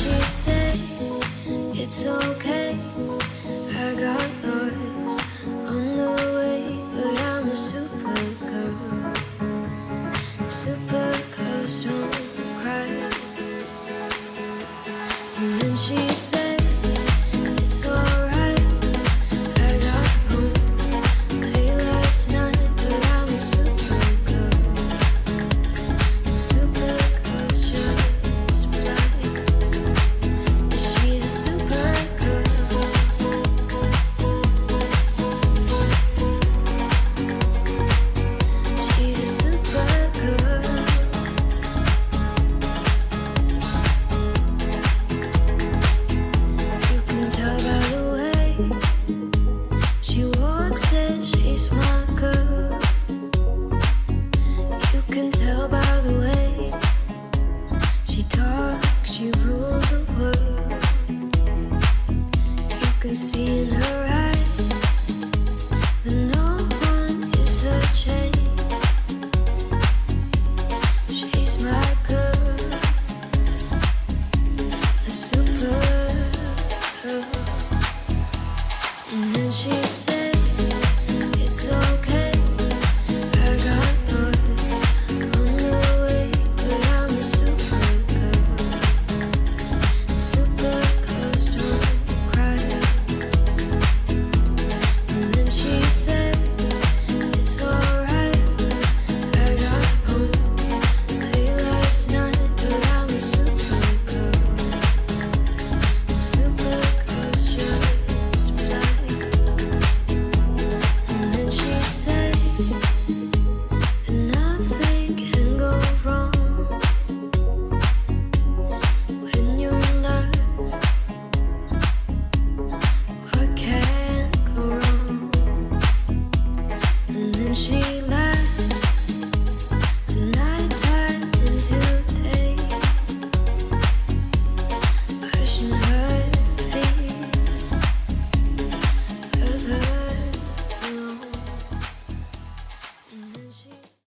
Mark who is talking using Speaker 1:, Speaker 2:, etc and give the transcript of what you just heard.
Speaker 1: she'd say, it's okay, I got lost on the way, but I'm a super girl. Super girls don't cry. And then she'd say, it's alright, I got home late last night, but I'm a super girl. Super girls just fly. Yeah, she's a super girl. She's a super girl. You can tell by the way she walks that she's my girl. You can tell by the way she talks, she rules the world. You can see in her eyes that no one is her chain. She's my girl, a super girl. And then she'd say,